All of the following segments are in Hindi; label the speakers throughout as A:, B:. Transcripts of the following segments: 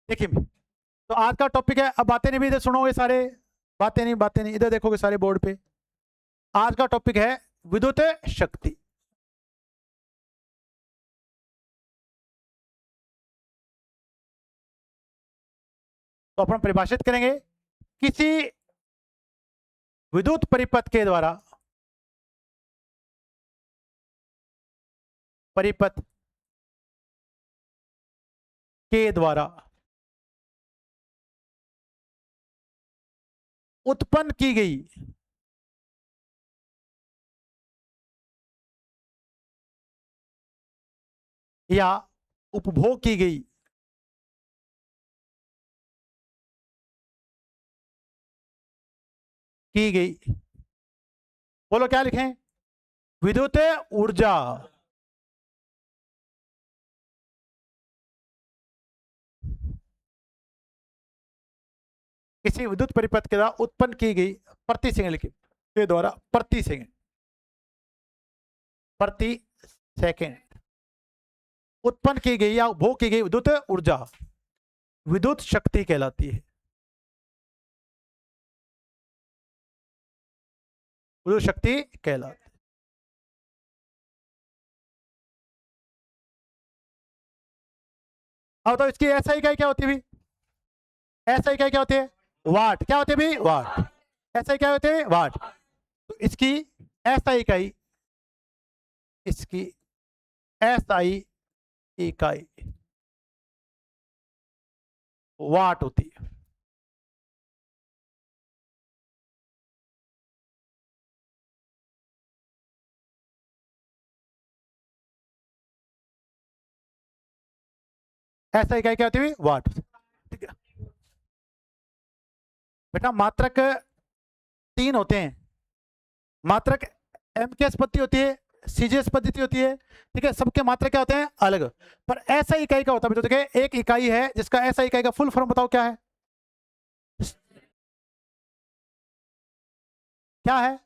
A: देखिए, तो आज का टॉपिक है, अब बातें नहीं भी इधर सुनोगे सारे, बातें नहीं इधर देखोगे सारे बोर्ड पे। आज का टॉपिक है विद्युत शक्ति। तो अपन परिभाषित करेंगे, किसी विद्युत परिपथ के द्वारा, परिपथ के द्वारा उत्पन्न की गई या उपभोग की गई, बोलो क्या लिखें? विद्युत ऊर्जा। किसी विद्युत परिपथ के द्वारा उत्पन्न की गई प्रति सेकंड, लिखिए के द्वारा प्रति सेकंड, प्रति सेकंड उत्पन्न की गई या उपभोग की गई विद्युत ऊर्जा विद्युत शक्ति कहलाती है। विद्युत शक्ति कहलाती है। अब तो इसकी ऐसा इकाई क्या होती है? ऐसा इकाई क्या होती है? वाट। क्या होती है भी? वाट। ऐसा इकाई होती है वाट। तो इसकी ऐसा इकाई, इसकी एसआई इकाई वाट होती है। ऐसा इकाई क्या होती है? वाट। ठीक है बेटा, मात्रक 3 होते हैं। मात्रक एम की पद्धति होती है, सीजीएस पद्धति होती है, ठीक है। सबके मात्रक क्या होते हैं? अलग। पर ऐसा इकाई का होता है, तो देखिए एक इकाई है जिसका ऐसा इकाई का फुल फॉर्म बताओ क्या है? क्या है?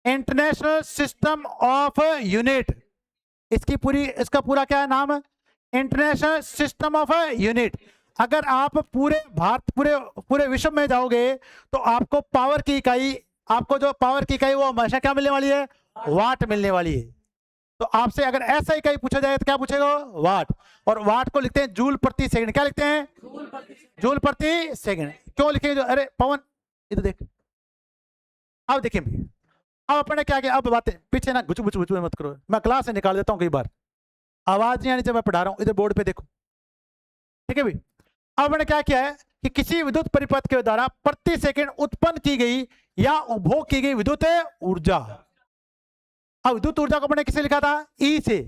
A: International system of unit. इसकी पूरी, इसका पूरा क्या है नाम? International system of unit. अगर आप पूरे भारत, पूरे पूरे विश्व में जाओगे तो आपको पावर की इकाई, आपको जो पावर की इकाई वो हमेशा क्या मिलने वाली है? वाट मिलने वाली है। तो आपसे अगर ऐसा इकाई पूछा जाए तो क्या पूछेगा? वाट। और वाट को लिखते हैं जूल प्रति सेकंड। क्या लिखते हैं? जूल प्रति सेकंड। क्यों लिखेंगे? अरे पवन इधर देख। अब देखिए, अब अपने क्या किया, अब बातें पीछे ना घुच घुच घुच मत करो, मैं क्लास से निकाल देता हूँ कई बार, आवाज नहीं आनी जब मैं पढ़ा रहा हूँ। इधर बोर्ड पे देखो, ठीक है भाई। अब मैंने क्या किया है कि किसी विद्युत परिपथ के द्वारा प्रति सेकंड उत्पन्न की गई या उपभोग की गई विद्युत ऊर्जा। अब विद्युत ऊर्जा को मैंने किसे लिखा था? ई से।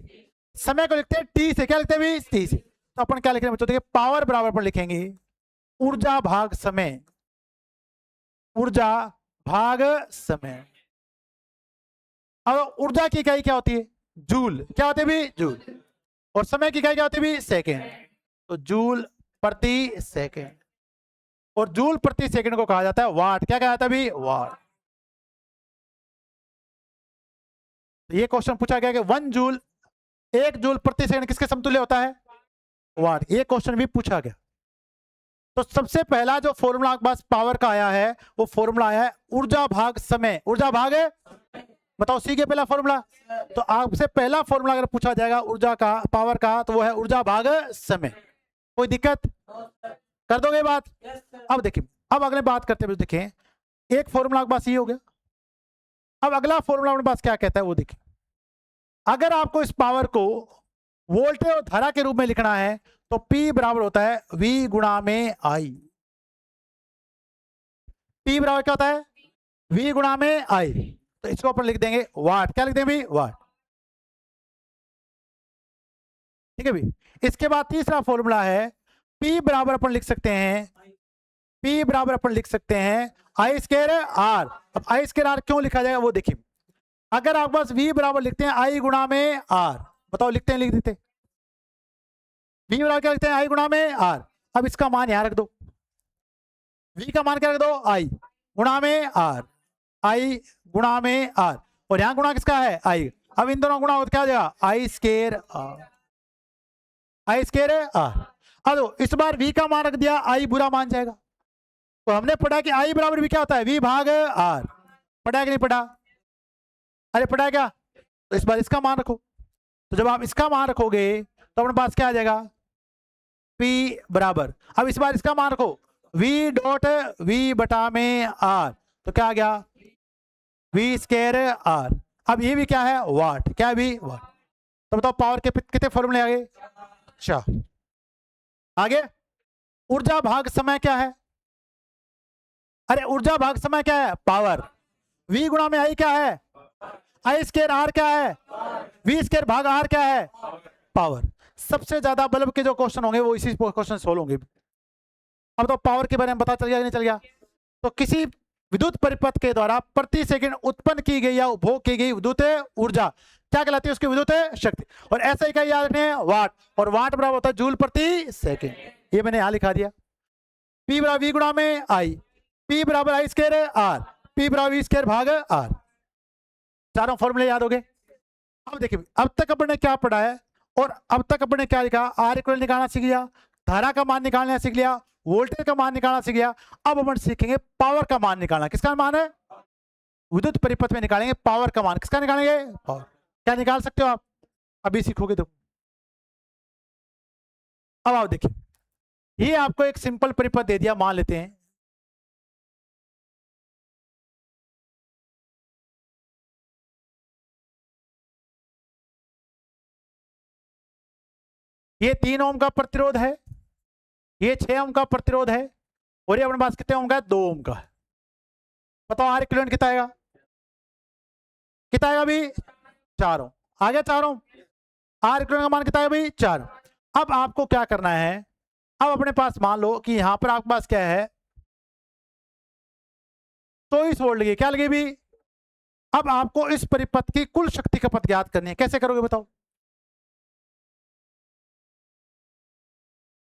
A: समय को लिखते हैं टी से। क्या लिखते हैं भी? टी से। तो अपन क्या लिख रहे हैं बच्चों? देखिए पावर बराबर पर लिखेंगे ऊर्जा भाग समय, ऊर्जा भाग समय। अब ऊर्जा की इकाई क्या होती है? जूल। क्या होती है भी? जूल। और समय की इकाई क्या होती है भी? सेकेंड। तो जूल प्रति सेकेंड। और जूल प्रति सेकंड को कहा जाता है वाट। क्या कहा जाता है भी? वाट। तो ये क्वेश्चन पूछा गया कि 1 जूल, 1 जूल प्रति सेकंड किसके समतुल्य होता है? वाट। ये क्वेश्चन भी पूछा गया। तो सबसे पहला जो फॉर्मूला बस पावर का आया है वो फॉर्मूला आया है ऊर्जा भाग समय। ऊर्जा भाग है, बताओ सी के पहला फॉर्मूला। तो आपसे पहला फॉर्मूला अगर पूछा जाएगा ऊर्जा का, पावर का, तो वो है ऊर्जा भाग समय। कोई दिक्कत? कर दोगे बात? अब देखिए, अब अगले बात करते हैं। देखें एक फॉर्मूला के पास ये हो गया। अब अगला फॉर्मूला अपने पास क्या कहता है वो देखिए। अगर आपको इस पावर को वोल्टेज और धारा के रूप में लिखना है तो P बराबर होता है V गुणा में I। P बराबर क्या होता है? V गुणा में I। तो इसको अपन लिख देंगे वाट। क्या लिख देंगे? वाट। ठीक है भी। इसके बाद तीसरा फॉर्मूला है P बराबर अपन लिख सकते हैं, P बराबर अपन लिख सकते हैं I स्क्वायर R। अब I स्क्वायर R क्यों लिखा जाएगा वो देखिए। अगर आप बस V बराबर लिखते हैं I गुणा में R, बताओ लिखते हैं? लिख देते। V बराबर क्या लिखते हैं? I गुणा में R। अब इसका मान यहां रख दो, V का मान क्या रख दो? I गुणा में R, I गुणा में R। और यहां गुणा किसका है? I। अब इन दोनों गुणा हो तो क्या हो जाएगा? I square R। I square R. अब इस बार v का मान रख दिया, आई बुरा मान जाएगा। तो हमने पढ़ा कि आई बराबर v क्या होता है, v भाग आर। पढ़ा कि नहीं पढ़ा? अरे पढ़ा क्या? तो इस बार इसका मान रखो। तो जब आप इसका मान रखोगे तो अपने पास क्या आ जाएगा, p बराबर, अब इस बार इसका मान रखो v डॉट v बटा में r, तो क्या आ गया, v स्केयर r। अब ये भी क्या है, वाट। क्या है भी वाट। तो बताओ पावर के कितने फॉर्मूले आगे? अच्छा आगे ऊर्जा भाग समय क्या है? अरे ऊर्जा भाग समय क्या है, पावर। v गुणा में आई क्या है, आई स्केयर आर क्या है, v स्केयर भाग आर क्या है, पावर। सबसे ज्यादा बल्ब के जो क्वेश्चन होंगे वो इसी क्वेश्चन सोल्व होंगे। अब तो पावर के बारे में पता चल गया कि नहीं चल गया? तो किसी विद्युत परिपथ के द्वारा प्रति सेकंड उत्पन्न की गई या उपभोग की गई विद्युत ऊर्जा क्या कहलाती है, उसकी विद्युत शक्ति। और ऐसा इकाई याद रखनी है वाट, और वाट बराबर होता है जूल प्रति सेकंड। ये मैंने यहां लिखा दिया। P बराबर V गुणा में I, P बराबर आई स्केयर आर, P बराबर V स्केयर भाग आर। चारों फॉर्मूले याद हो गए। अब देखिए अब तक अपन ने क्या पढ़ा है, और अब तक अपन ने क्या लिखा, आर इक्वल निकालना सीख लिया, धारा का मान निकालना सीख लिया, वोल्टेज का मान निकालना सीख लिया। अब अपन सीखेंगे पावर का मान निकालना। किसका मान है, विद्युत परिपथ में निकालेंगे पावर का मान। किसका निकालेंगे, पावर। क्या निकाल सकते हो आप, अभी सीखोगे तो। अब आप देखिए, ये आपको एक सिंपल परिपथ दे दिया, मान लेते हैं ये 3 ओम का प्रतिरोध है, ये 6 ओम का प्रतिरोध है, और ये अपने पास कितने ओम का है, 2 ओम का। बताओ आर इक्विवेलेंट कितना आएगा, कितना आएगा अभी, 4 ओम। आ गया 4 ओम। आर इक्विवेलेंट का मान कितना है भाई, 4। अब आपको क्या करना है, अब अपने पास मान लो कि यहां पर आपके पास क्या है, 24 वोल्ट लगी। क्या लगी भी, अब आपको इस परिपथ की कुल शक्ति खपत ज्ञात करनी है। कैसे करोगे बताओ,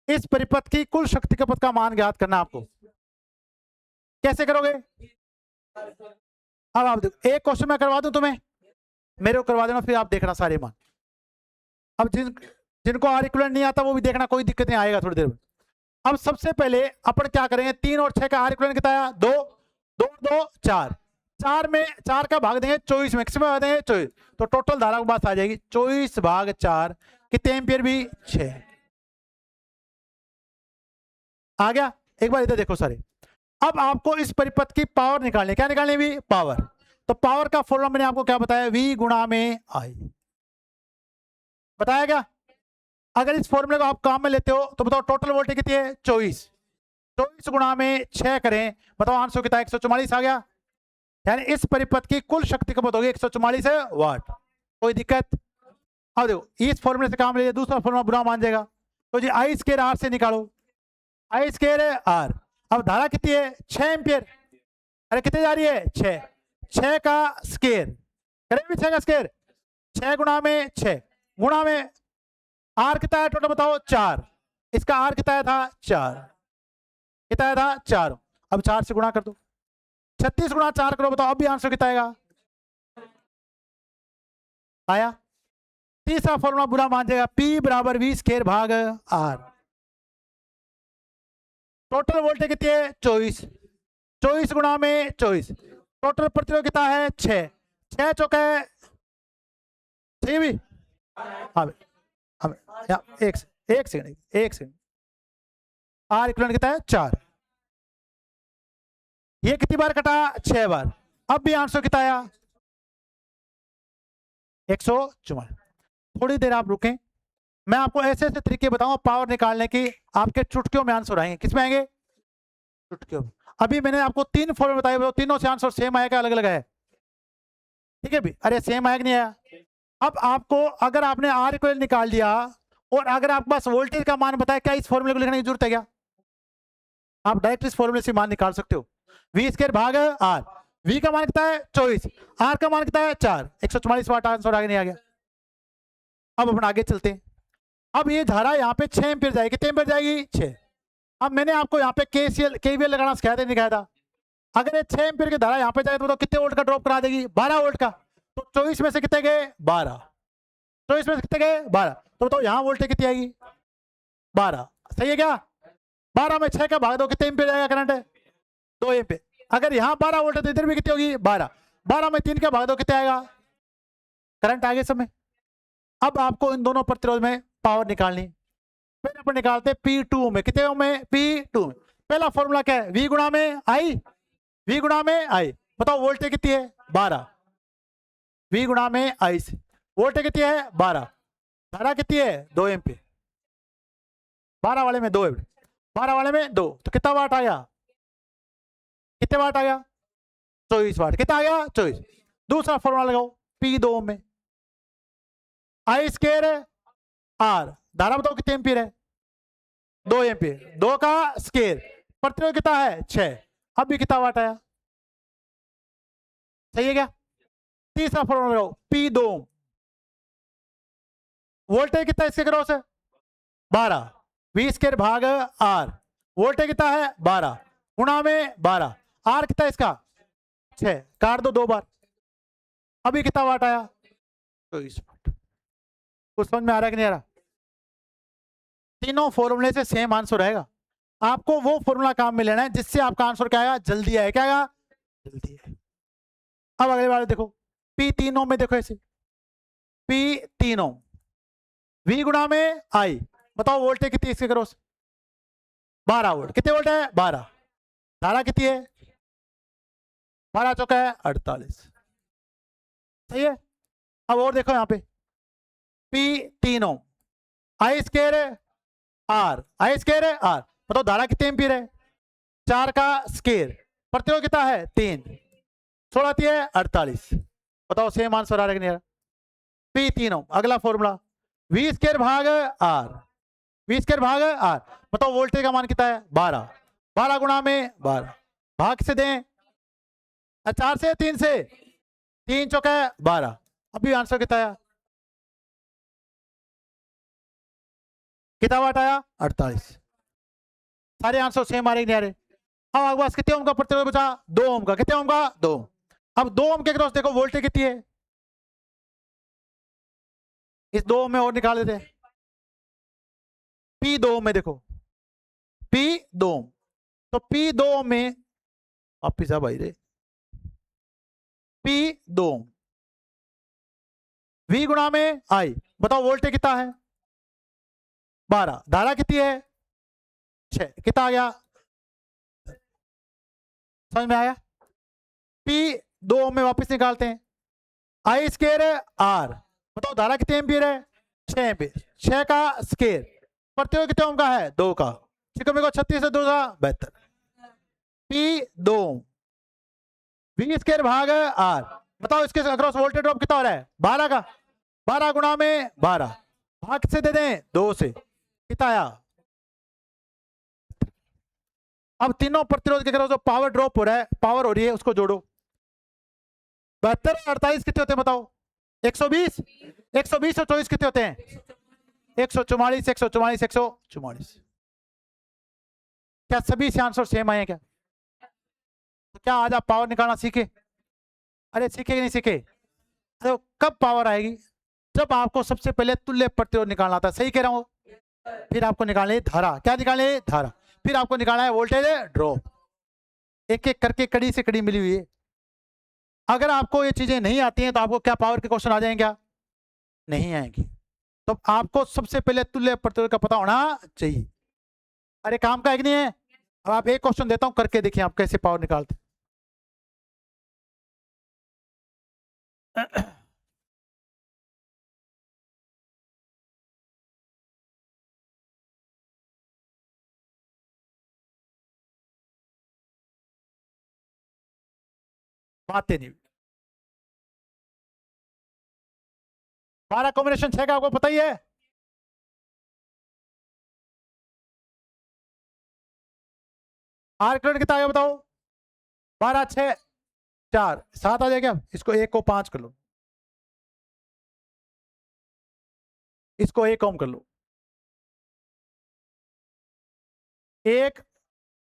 A: इस परिपथ की कुल शक्ति खपत का मान ज्ञात करना आपको। कैसे करोगे, अब आप देखो, एक क्वेश्चन मैं करवा दूं तुम्हें, मेरे को करवा देना, फिर आप देखना सारे मान। अब जिनको आर इक्विवेलेंट नहीं आता वो भी देखना, कोई दिक्कत नहीं आएगा थोड़ी देर में। अब सबसे पहले अपन क्या करेंगे, 3 और 6 का आर इक्विवेलेंट कितना आया, 2 2 2 4। 4 में 4 का भाग देंगे 24 में, किसमें भाग देंगे 24, तो टोटल धारा के पास आ जाएगी 24 भाग 4, कितने एम्पियर भी, 6। आ गया। एक बार इधर देखो सारे। अब आपको इस परिपथ की पावर निकालनी, क्या निकालनी भी, पावर। तो पावर का फॉर्मूला मैंने आपको क्या बताया, V गुणा में I बताया क्या। अगर इस फॉर्मूले को आप काम में लेते हो तो बताओ टोटल वोल्टेज कितनी है, 24। 24 गुणा में 6 करें, बताओ आंसर कितना है, 144 आ गया। यानी इस परिपथ की कुल शक्ति खपत होगी 144 वाट। कोई दिक्कत। अब देखो इस फॉर्मूले से काम ले, दूसरा फॉर्मूला बुरा मान जाएगा। तो जी आई स्केयर आर से निकालो, आई स्केयर आर। अब धारा कितनी है, 6 एम्पियर। अरे कितने जा रही है, 6। 6 का स्केयर करें भी, 6 का स्केयर, 6 गुणा में 6 गुणा में आर कितना है टोटल बताओ, 4। इसका आर कितना था, 4। कितना था, 4। अब 4 से गुणा कर दो, 36 गुणा 4 करो, बताओ अब भी आंसर कितना आएगा, आया। तीसरा फॉर्मूला बुरा मान जाएगा, P बराबर V स्केयर भाग R। टोटल वोल्टेज कितनी है, 24। 24 गुणा में 24, टोटल प्रतिरोध कितना है, 6। 6 चौका है 6 भी। एक सेकंड, आर इक्विवेलेंट कितना है, 4। ये कितनी बार कटा, 6 बार। अब भी आंसर कितना आया, 144। थोड़ी देर आप रुकें, मैं आपको ऐसे ऐसे तरीके बताऊंगा पावर निकालने की, आपके चुटकियों में आंसर आएंगे। किसमें आएंगे, चुटकियों में। अभी मैंने आपको 3 फॉर्मूले बताए, तीनों से आंसर सेम आएगा, अलग अलग है, ठीक है भी। अरे सेम आया कि नहीं आया। अब आपको अगर आपने आर इक्विवेलेंट निकाल दिया और अगर आपके पास वोल्टेज का मान बताया, क्या इस फॉर्मूले को लिखने की जरूरत है क्या, आप डायरेक्ट इस फॉर्मूले से मान निकाल सकते हो। V स्केयर भाग आर, V का मान कितना है 24, R का मान कितना है 4, 144 वाट आंसर आगे नहीं आ गया। अब अपन आगे चलते हैं। अब ये धारा यहाँ पे 6 एम्पीयर जाएगी, कितने एम्पीयर जाएगी 6। अब मैंने आपको यहाँ पे KVL लगाना सिखाया था, नहीं सिखाया था। अगर ये 6 एम्पीयर की धारा यहाँ पे जाए तो कितने वोल्ट का ड्रॉप करा देगी, 12 वोल्ट का। तो 24 में से कितने गए, 12। 24 में से कितने गए, 12। तो बताओ यहाँ वोल्टेज कितनी आएगी, 12, सही है क्या? 12 में 6 का भाग दो, कितने एम्पीयर जाएगा करंट? 2 एम्पीयर। अगर यहाँ 12 वोल्ट है तो इधर भी कितनी होगी? 12। 12 में 3 का भाग दो, कितने आएगा? करंट आगे समय। अब आपको इन दोनों प्रतिरोध में पावर निकालनी। फिर अपन निकालते हैं P2 में, कितने ओम में? P2 में। पहला फॉर्मूला क्या है? V गुणा में I, V गुणा में I। बताओ वोल्टेज कितनी है? 12। V गुणा में I से वोल्टेज कितनी है? 12। धारा कितनी है? 2 एम्पीयर। 12 वाले में 2 एम्पीयर, 12 वाले में 2, तो कितना वाट आ गया? कितने वाट आ गया? 24 वाट। कितना आ गया? 24। दूसरा फॉर्मूला लगाओ P2 में, I स्क्वायर R, धारा बताओ कितने एम्पीयर है? 2 एम्पीयर। 2 का स्क्वायर, प्रतिरोध कितना है? 6। अब भी कितना वाट आया? सही है क्या? तीसरा फॉर्मूला लगाओ P2, वोल्टेज कितना इसके क्रॉस है? 12, V स्क्वायर भाग R, वोल्टेज कितना है? 12 गुणा में 12, R कितना इसका? 6, काट दो 2 बार। अभी कितना वाट आया? 24 वाट। कुछ समझ में आ रहा है कि नहीं आ रहा? तीनों फॉर्मूले से सेम आंसर आएगा। आपको वो फॉर्मूला काम में लेना है जिससे आपका आंसर क्या आएगा? जल्दी आएगा। क्या आएगा? जल्दी है। अब अगले वाले देखो, P3 में देखो ऐसे, P3 V गुणा में I, बताओ वोल्टेज कितनी इसके क्रॉस? 12 वोल्ट। कितने वोल्ट है? 12। धारा कितनी है? 12 चौका है 48। सही है। अब और देखो यहाँ पे P3 I square R, I square R, बताओ धारा कितने एम्पीयर है? 4 का स्क्वायर, प्रतिरोध कितना है? 3, 16 है 48। बताओ सेम आंसर आ रहा है कि नहीं आ रहा? P3। अगला फॉर्मूला V स्क्वायर भाग R, V स्क्वायर भाग R, बताओ वोल्टेज का मान कितना है? 12। 12 गुणा में 12, भाग से दें 4 से, 3 से, 3 चौका है 12। अभी आंसर कितना आया? कितना वाट आया? 48। सारे आंसर सेम आ रहे नहीं आ रहे? अब आपके पास कितने ओम का प्रतिरोध बचा? 2 ओम का। कितने ओम का? 2। अब 2 ओम के क्रॉस देखो वोल्टेज कितनी है? इस 2 ओम में और निकाल देते हैं। P2 में देखो, P2, तो P2 में वापिस आ भाई रे, P2 V गुणा में I, बताओ वोल्टेज कितना है? 12। धारा कितनी है? 6। कितना आ गया? समझ में आया? P2 में वापस निकालते हैं, I स्क्वायर R, बताओ धारा कितने एम्पीयर है? 6 एम्पीयर। 6 का स्क्वायर, प्रतिरोध कितने ओम का है? 2 का। ठीक है, मेरे को 36 से 2 का 72। P2 V स्क्वायर भाग R, बताओ इसके अक्रॉस वोल्टेज ड्रॉप कितना हो रहा है? 12 का। 12 गुणा में 12, भाग से दे दें 2 से, कितना आया? अब तीनों प्रतिरोध के क्रॉस जो पावर ड्रॉप हो रहा है, पावर हो रही है, उसको जोड़ो। 72 और 48 कितने होते हैं बताओ? 120। 120 और 24 कितने होते हैं? 144। 144, 144। क्या सभी से आंसर सेम आए हैं क्या? तो क्या आज आप पावर निकालना सीखे? अरे सीखे कि नहीं सीखे? तो कब पावर आएगी? जब आपको सबसे पहले तुल्य प्रतिरोध निकालना था। सही कह रहा हूं? फिर आपको निकालनी है धारा। क्या निकालनी है? धारा। फिर आपको निकालना है वोल्टेज ड्रॉप। एक एक करके कड़ी से कड़ी मिली हुई है। अगर आपको ये चीजें नहीं आती हैं तो आपको क्या पावर के क्वेश्चन आ जाएंगे? क्या नहीं आएंगे? तो आपको सबसे पहले तुल्य प्रतिरोध का पता होना चाहिए। अरे काम का एक नहीं है। अब आप एक क्वेश्चन देता हूं, करके देखिए आप कैसे पावर निकालते। बातें नहीं। 12 कॉम्बिनेशन 6 का आपको पता ही है। आर करंट कितना आ गया बताओ? 12, 6, 4, 7 आ जाएगा। इसको 1 को 5 कर लो, इसको 1 ओम कर लो। 1,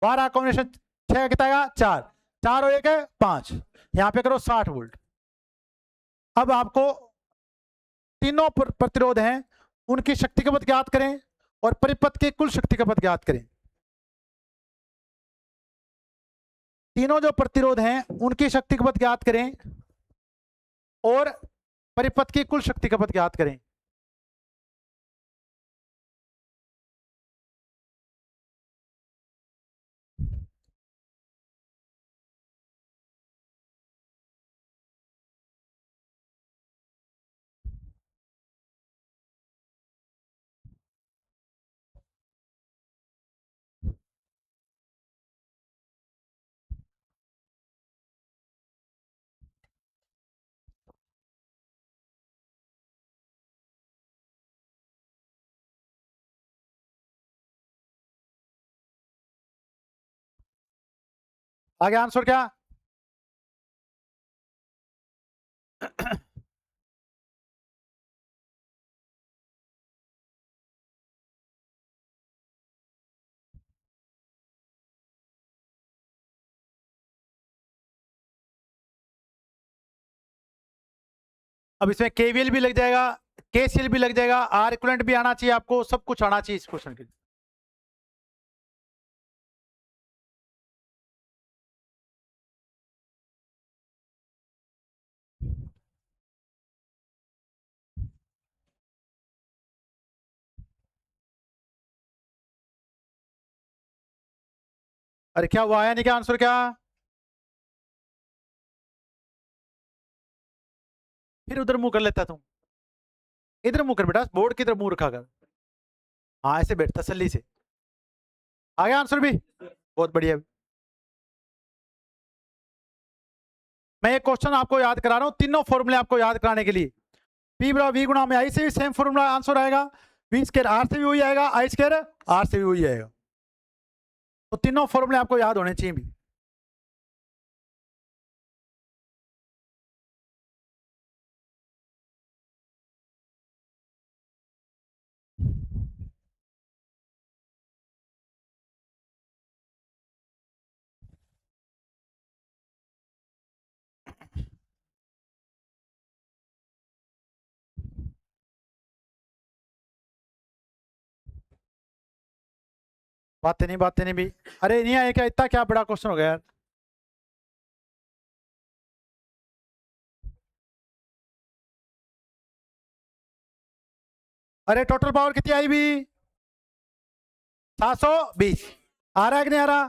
A: 12 कॉम्बिनेशन 6 का कितना आएगा? 4। 4 और 1 है 5। यहां पे करो 60 वोल्ट। अब आपको तीनों प्रतिरोध हैं, उनकी शक्ति की मत ज्ञात करें और परिपथ की कुल शक्ति खपत ज्ञात करें। तीनों जो प्रतिरोध हैं उनकी शक्ति खपत ज्ञात करें और परिपथ की कुल शक्ति खपत ज्ञात करें। आगे आंसर क्या? अब इसमें केवीएल भी लग जाएगा, केसीएल भी लग जाएगा, आर इक्विवेलेंट भी आना चाहिए आपको, सब कुछ आना चाहिए इस क्वेश्चन के लिए। अरे क्या हुआ, आया नहीं क्या आंसर क्या? फिर उधर मुंह कर लेता तुम, इधर मुंह कर बेटा, बोर्ड की तरफ मुंह रखा कर। हाँ ऐसे बैठ तसल्ली से। आ गया आंसर भी, बहुत बढ़िया। मैं एक क्वेश्चन आपको याद करा रहा हूँ, तीनों फॉर्मूले आपको याद कराने के लिए। पी बराबर वी गुणा में आई से भी सेम फॉर्मूला आंसर आएगा, वी स्क्वायर आर से भी वही आएगा, आई स्क्वायर आर से भी वही आएगा। तो तीनों फॉर्मूले आपको याद होने चाहिए भी। बातें नहीं भी। अरे नहीं आया क्या, इतना क्या बड़ा क्वेश्चन हो गया यार। अरे टोटल पावर कितनी आई भी? 720। आ रहा है कि नहीं आ रहा?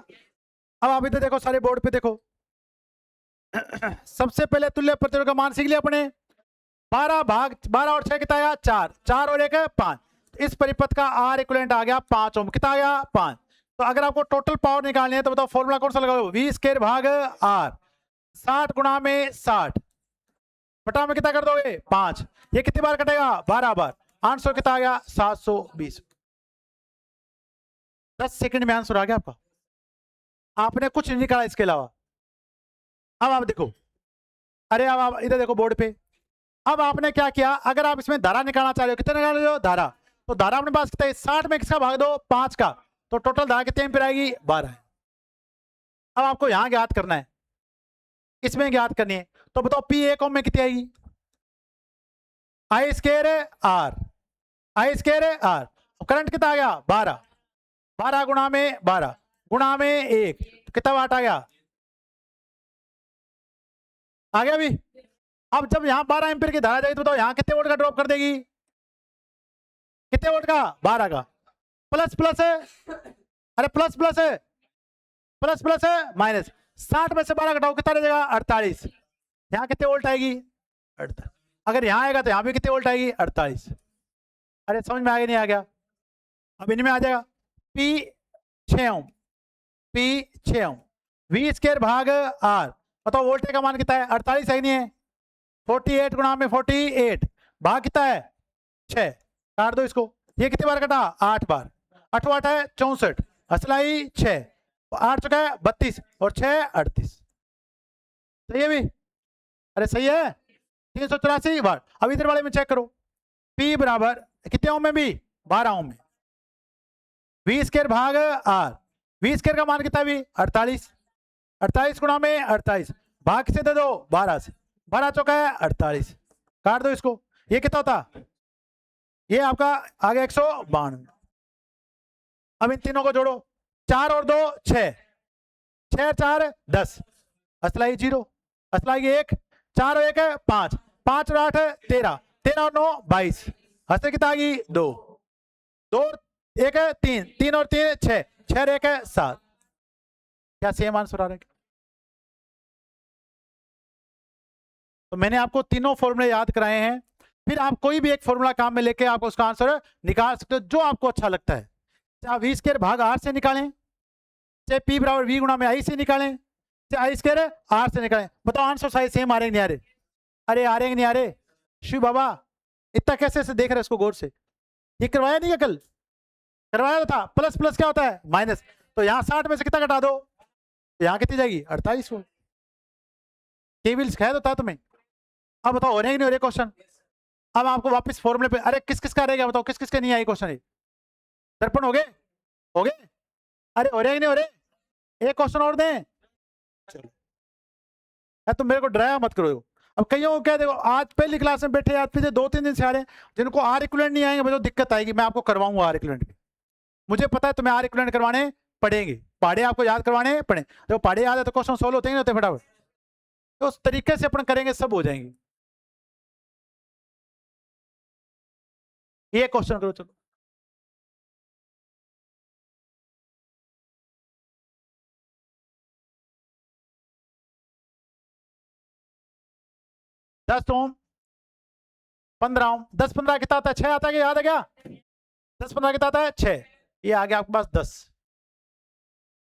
A: अब आप इधर देखो, सारे बोर्ड पे देखो। सबसे पहले तुल्य प्रतिरोध का मान सीख लिया अपने, 12 भाग 12 और 6 कितना आया? 4, 4 और 1 5। इस परिपथ का आर इक्विवेलेंट आ गया 5 ओम, कितना आ गया? 5। तो अगर आपको टोटल पावर निकालनी है तो बताओ फॉर्मूला कौन सा लगाओ? वी स्क्वायर भाग आर, 60 गुणा में 60 बटा में कितना कर दोगे? 5। ये कितनी बार कटेगा? 12 बार। आंसर कितना आ गया? 720। 10 सेकंड में आंसर आ गया आपका, आपने कुछ नहीं निकाला इसके अलावा। अब आप देखो, अरे अब आप इधर देखो बोर्ड पे। अब आपने क्या किया, अगर आप इसमें धारा निकालना चाह रहे हो, कितने निकाल रहे हो धारा? तो धारा अपने पास कितना है? 60 में किसका भाग दो? 5 का। तो टोटल धारा कितने एम्पीयर आएगी? 12। अब आपको यहां ज्ञात करना है, इसमें ज्ञात करनी है। तो बताओ पी 1 ओम में कितनी आएगी? I square R, I square R. Current कितना आ गया? 12। 12 गुणा में 12 गुणा में 1, कितना वाट आ गया? आ गया भी। अब जब यहां 12 एम्पीयर की धारा जाएगी तो बताओ यहां कितने वोल्ट का ड्रॉप कर देगी? कितने वोल्ट का? 12 का। प्लस प्लस है, अरे प्लस प्लस है, प्लस प्लस है माइनस। 60 में से 12 घटाओ, कितना रह जाएगा? 48। यहाँ कितने वोल्ट आएगी? 48। अगर यहाँ आएगा तो यहाँ भी कितने वोल्ट आएगी? 48। अरे समझ में आ गया नहीं आ गया? अब इनमें आ जाएगा P 6 ohm, P 6 ohm, V square भाग आर। बताओ वोल्टेज का मान कितना है? 48 है नहीं है? 48 गुणा में 48 भाग कितना है? 6। काट दो इसको। ये कितनी बार कटा? 8 बार। 8 8 है 64, असलाई 6, 8 चुका है 32 और 6 38। सही है भी? अरे सही है। 384 बार। अब इधर वाले में चेक करो, P बराबर कितने ओम में भी? 12 ओम में। वी स्क्वायर भाग आर, वी स्क्वायर का मान कितना भी? 48। 48 गुणा में 48 भाग किसे दे दो? 12 से। 12 चौका है 48, काट दो इसको। ये कितना होता? ये आपका आ गया 192। अब इन तीनों को जोड़ो, 4 और 2 6, 6 4 10, असलाई 0, असलाई 1, 4 और 1 5, 5 और 8 13, 13 और 9 22, हंसे कितना आ गई 2, 2 1 3, 3 और 3 6, 6 और 1 7। क्या सेम आंसर आ रहा है? तो मैंने आपको तीनों फॉर्मूले याद कराए हैं, फिर आप कोई भी एक फॉर्मूला काम में लेके आप उसका आंसर निकाल सकते हो जो आपको अच्छा लगता है। चाहे वी स्क्वायर भाग आर से निकालें, चाहे पी बराबर वी गुणा में आई से निकालें, चाहे आई स्क्वायर आर से निकालें। बताओ आंसर सारे सेम आ रहे नहीं आ रहे? अरे आ रहे नहीं आ रहे? शिव बाबा इतना कैसे से देख रहे इसको गौर से? ये करवाया नहीं क्या कल? करवाया था। प्लस प्लस क्या होता है? माइनस। तो यहाँ 60 में से कितना घटा दो, यहाँ कितनी जाएगी? 48 वोल्ट। केवील सिखाया तो था तुम्हें। अब बताओ हो रहे नहीं हो रहे क्वेश्चन? अब आपको वापस फॉर्मूले पे, अरे किस किस का रहेगा बताओ, किस किस के नहीं आई क्वेश्चन? दर्पण हो गए? हो गए? अरे हो रहे नहीं हो रहे? एक क्वेश्चन और दें? चलो तुम मेरे को डराया मत करो। अब कईयों को क्या, देखो आज पहली क्लास में बैठे, आज पिछले 2-3 दिन से आ रहे हैं, जिनको आर इक्विवेलेंट नहीं आएंगे, मुझे दिक्कत आएगी। मैं आपको करवाऊंगा आर इक्विवेलेंट। मुझे पता है तुम्हें आर इक्विवेलेंट करवाने पड़ेंगे, पहाड़े आपको याद करवाने पड़े। तो पहाड़े याद है तो क्वेश्चन सोल्व होते ही नहीं होते फटाफट। तो उस तरीके से अपन करेंगे, सब हो जाएंगे। ये क्वेश्चन करो चलो। दस ओम 15 ओम, 10 15 कितना आता है? 6 आता है क्या? याद है क्या? 10 15 कितना आता है? 6। ये आ गया आपके पास 10,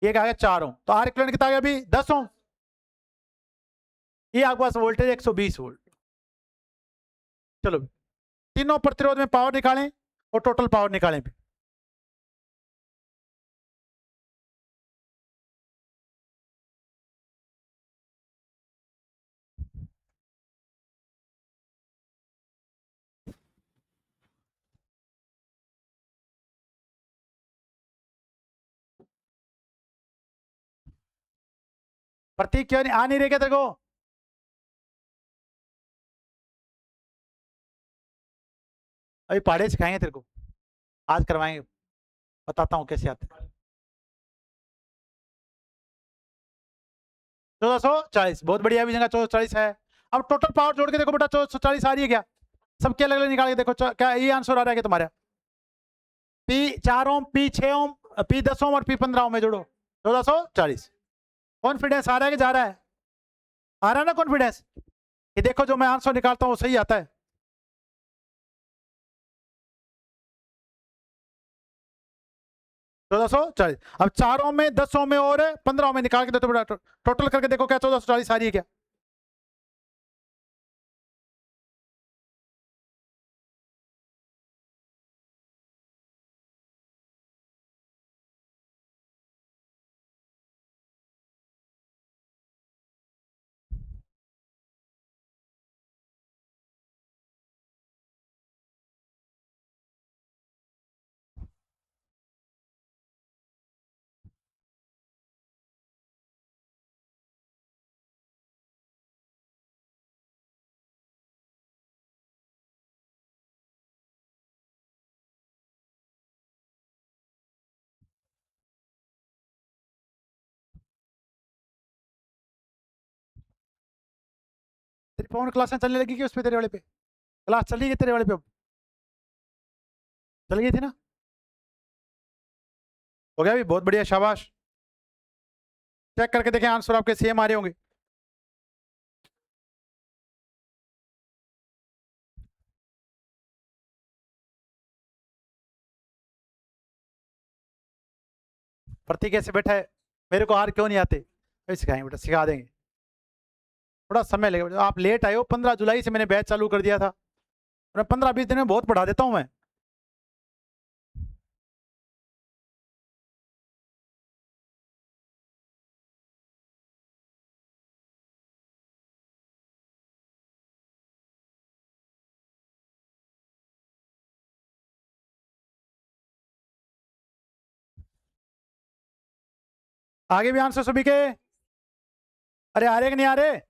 A: ये आ गया 4 ओम। तो आर इक्विवेलेंट कितना आ गया अभी? 10 ओम। ये आपके पास वोल्टेज 120 वोल्ट। चलो तीनों प्रतिरोध में पावर निकालें और टोटल पावर निकालें। प्रतीक क्यों नहीं आ नहीं रहे क्या तेरे को? अभी पहाड़े सिखाएंगे तेरे को, आज करवाएंगे, बताता हूँ कैसे आते हैं। 1440 बहुत बढ़िया, भी जगह 1440 है। अब टोटल पावर जोड़ के देखो बेटा, 1440 आ रही है क्या? सबके अलग अलग निकाल के देखो, क्या ये आंसर आ रहा है क्या तुम्हारा? पी 4 ओम, पी 6 ओम, पी 10 ओम और पी 15 ओम में जोड़ो 1440। कॉन्फिडेंस आ रहा है कि जा रहा है? आ रहा है ना कॉन्फिडेंस? ये देखो जो मैं आंसर निकालता हूँ सही आता है। 1440। अब 4 ओम में, 10 ओम में और 15 ओम में निकाल के देखो बेटा, टोटल करके देखो क्या 1440 आ रही है क्या? तेरी फोन क्लासें चलने लगी कि उस पे, तेरे वाले पे क्लास चली गई तेरे वाले पे? अब चल गई थी ना? हो गया भी, बहुत बढ़िया, शाबाश। चेक करके देखें आंसर आपके सेम आ रहे होंगे। प्रतीक कैसे बैठा है? मेरे को हार क्यों नहीं आते? अभी सिखाएंगे बेटा, सिखा देंगे। थोड़ा समय लगेगा बेटा, आप लेट आए हो। 15 जुलाई से मैंने बैच चालू कर दिया था, और 15-20 दिन में बहुत पढ़ा देता हूँ मैं। आगे भी आंसर सभी के? अरे आ रहे कि नहीं आ रहे?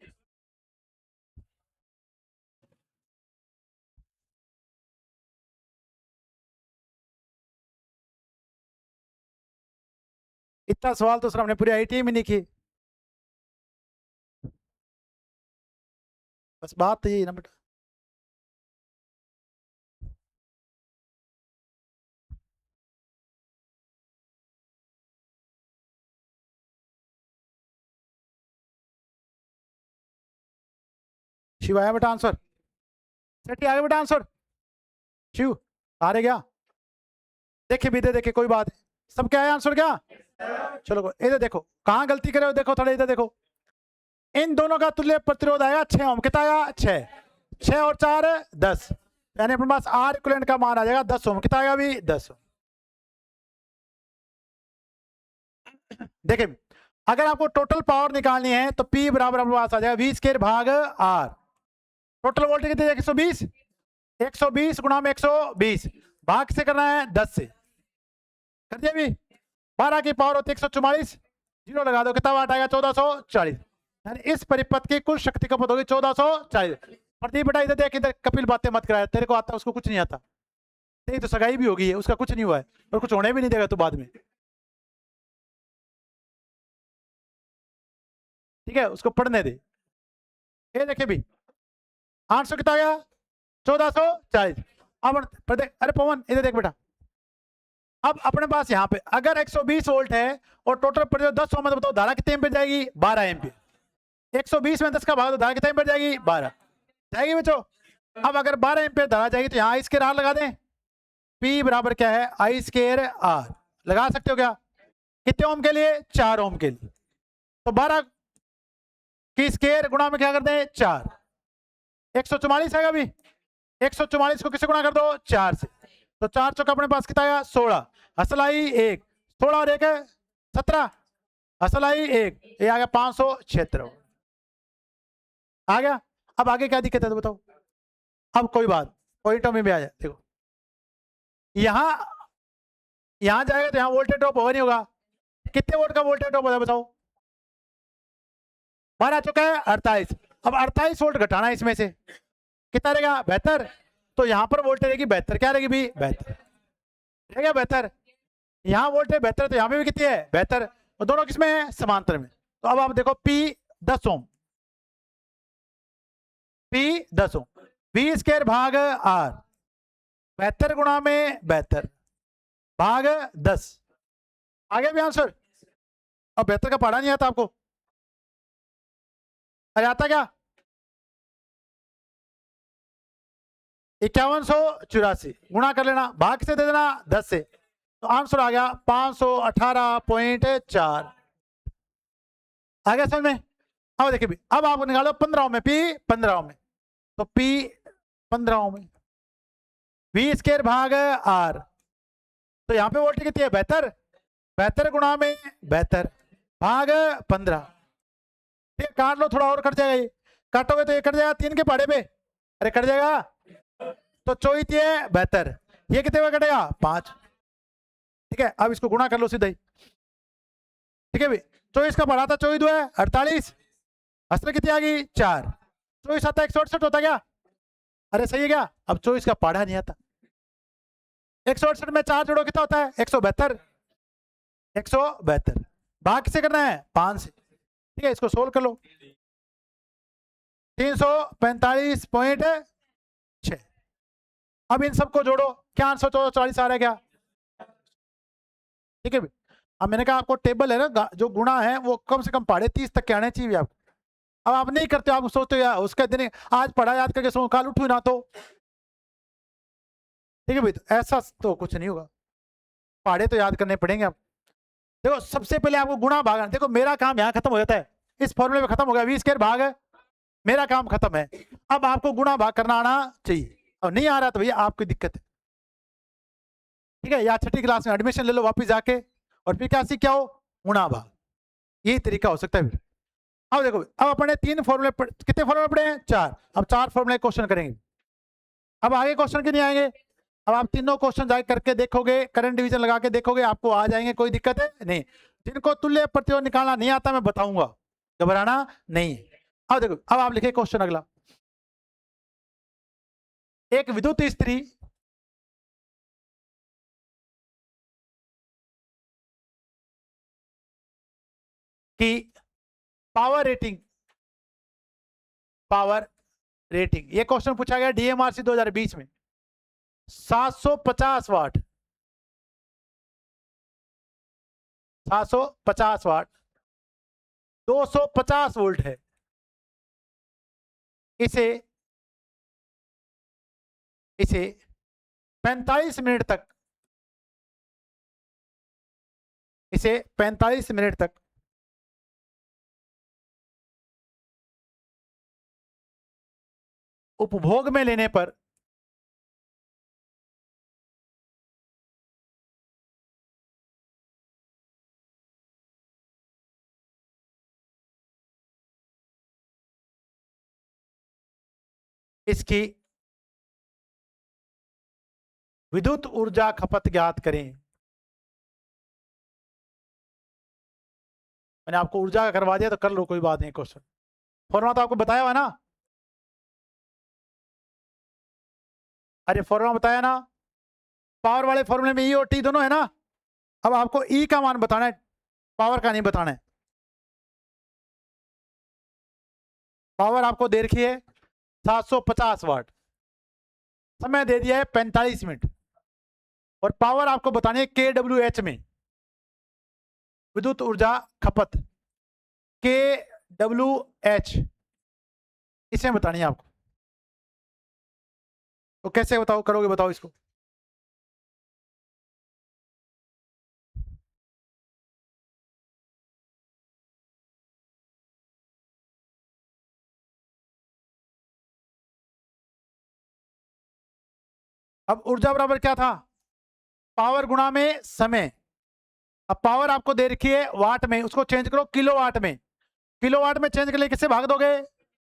A: इतना सवाल तो सर हमने पूरी आईटी में नहीं की। बस बात तो यही ना बेटा। शिव आया बेटा आंसर? सेठी आगे बेटा आंसर? शिव आ रहे क्या? देखे भी दे, देखे कोई बात नहीं। सब क्या है आंसर क्या? चलो इधर देखो कहाँ गलती करे हो, देखो थोड़ा इधर देखो। इन दोनों का तुल्य प्रतिरोध आएगा 6 ओम। कितना आएगा? 6। 6 और 4 10, यानी अपने पास आर इक्विवेलेंट का मान आ जाएगा 10 ओम। कितना आएगा अभी? 10 ओम। देखिए अगर आपको टोटल पावर निकालनी है तो P बराबर अपने पास आ जाएगा V स्क्वायर भाग R। टोटल वोल्टेज कितनी है? 120। 120 गुणा में 120 भाग से करना है 10 से। कर दिया भी? 12 की पावर होती है 144, जीरो लगा दो, कितना वाट आएगा? 1440। यानी इस परिपथ की कुल शक्ति खपत होगी 1440। प्रदीप बेटा इधर देख, इधर कपिल बातें मत कराया, तेरे को आता उसको कुछ नहीं आता। तेरी तो सगाई भी होगी है, उसका कुछ नहीं हुआ है और कुछ होने भी नहीं देगा तू बाद में, ठीक है? उसको पढ़ने दे। ये देखिए भी 800 कितना गया? 1440। अब अरे पवन इधर देख बेटा, अब अपने पास यहाँ पे अगर 120 वोल्ट है और टोटल प्रतिरोध 10 ओम है, तो बताओ धारा कितने एम्पीयर जाएगी? 12 एम्पीयर। 120 में 10 का भाग, तो धारा कितने एम्पीयर जाएगी? 12 जाएगी बच्चों। अब अगर 12 एम्पीयर धारा जाएगी तो यहाँ आई स्क्वायर आर लगा दें। P बराबर क्या है? आई स्क्वायर आर। लगा सकते हो क्या? कितने ओम के लिए? 4 ओम के लिए। तो 12 की स्क्वायर गुणा में क्या कर दें? 4। 144 आएगा अभी। 144 को किससे गुणा कर दो? 4 से। तो 4 चौका अपने पास कितना आया? 16। असल आई 1, 16 और 1 है 17। असल आई 1, ये आ गया 576 आ गया। अब आगे क्या दिक्कत है तो बताओ। अब कोई बात पॉइंटों में भी आ जाए। देखो यहां जाएगा तो यहाँ वोल्टेज ड्रॉप होगा नहीं होगा? कितने वोल्ट का वोल्टेज ड्रॉप होगा बताओ? 12 चुका है 48। अब 48 वोल्ट घटाना है इसमें से, कितना रहेगा? 72। तो यहाँ पर वोल्टेज रहेगी 72। क्या रहेगी भी? 72 रहेगा 72। यहाँ वोल्टेज 72, तो यहाँ पे भी कितनी है? 72। और दोनों किसमें है? समांतर में। तो अब आप देखो P 10 ओम, P 10 ओम, V स्क्वायर भाग R, 72 गुणा में 72 भाग 10। आगे भी आंसर। अब 72 का पढ़ा नहीं आता आपको? अरे आता क्या? 5184 गुणा कर लेना, भाग से दे देना 10 से, तो आंसर आ गया 518.4। आ गया समझ में? अब देखिए भी, अब आप निकालो 15 में, P 15 में, तो P 15 में V स्क्वायर भाग R, तो यहाँ पे वोल्टेज कितनी है? 72। 72 गुणा में 72 भाग 15। ठीक, काट लो, थोड़ा और कट जाएगा। ये काटोगे तो ये कट जाएगा 3 के पहाड़े पे, अरे कट जाएगा। तो 24 है 72, ये कितने में कटेगा? 5। ठीक है, अब इसको गुणा कर लो सीधा ही। ठीक है भाई, 24 का पढ़ा था, 24 दो है 48, असल कितनी आ गई? 4। 24 आता है 168 होता क्या? अरे सही है क्या? अब 24 का पढ़ा नहीं आता। 168 में 4 जोड़ो कितना होता है? 172। 172 भाग किसे करना है? 5 से। ठीक है, इसको सोल्व कर लो। 345.6। अब इन सबको जोड़ो, क्या आंसर? 1440 आ रहा है क्या? ठीक है भाई, अब मैंने कहा आपको टेबल है ना, जो गुणा है वो कम से कम पढ़े 30 तक के आने चाहिए आपको। अब आप नहीं करते, आप सोचते हो यार उसके दिन आज पढ़ा याद करके सो काल उठू ना, तो ठीक है भाई, तो ऐसा तो कुछ नहीं होगा, पढ़े तो याद करने पड़ेंगे आप। देखो सबसे पहले आपको गुणा भाग, देखो मेरा काम यहाँ खत्म हो जाता है, इस फॉर्मूले में खत्म हो गया, V स्क्वायर भाग है, मेरा काम खत्म है। अब आपको गुणा भाग करना आना चाहिए, और नहीं आ रहा तो भैया आपकी दिक्कत है। ठीक है, या 6ठी क्लास में एडमिशन ले लो वापिस जाके, और फिर क्या सीख के आओ? गुणा भाग, यही तरीका हो सकता है फिर। अब देखो, अब अपने 3 फॉर्मूले कितने फॉर्मूले पढ़े हैं? 4। अब 4 फॉर्मूले क्वेश्चन करेंगे। अब आगे क्वेश्चन क्यों नहीं आएंगे? अब आप तीनों क्वेश्चन जाके करके देखोगे, करंट डिवीजन लगा के देखोगे, आपको आ जाएंगे, कोई दिक्कत है नहीं। जिनको तुल्य प्रतिरोध निकालना नहीं आता मैं बताऊंगा, घबराना नहीं। अब देखो, अब आप लिखे क्वेश्चन अगला। एक विद्युत इस्त्री कि पावर रेटिंग ये क्वेश्चन पूछा गया डीएमआरसी 2020 में। 750 वाट, 750 वाट 250 वोल्ट है। इसे इसे 45 मिनट तक, इसे 45 मिनट तक उपभोग में लेने पर इसकी विद्युत ऊर्जा खपत ज्ञात करें। मैंने आपको ऊर्जा का करवा दिया तो कर लो, कोई बात नहीं। क्वेश्चन फॉर्मूला तो आपको बताया हुआ ना, अरे फॉर्मूला बताया ना, पावर वाले फॉर्मूले में ई और टी दोनों है ना। अब आपको ई का मान बताना है, पावर का नहीं बताना है। पावर आपको दे रखी है 750 वाट, समय दे दिया है 45 मिनट, और पावर आपको बतानी है KWH में, विद्युत ऊर्जा खपत KWH, इसमें बतानी है आपको। तो कैसे बताओ, करोगे बताओ इसको। अब ऊर्जा बराबर क्या था, पावर गुणा में समय। अब पावर आपको दे रखी है वाट में, उसको चेंज करो किलोवाट में। किलोवाट में चेंज कर लिए किससे भाग दोगे,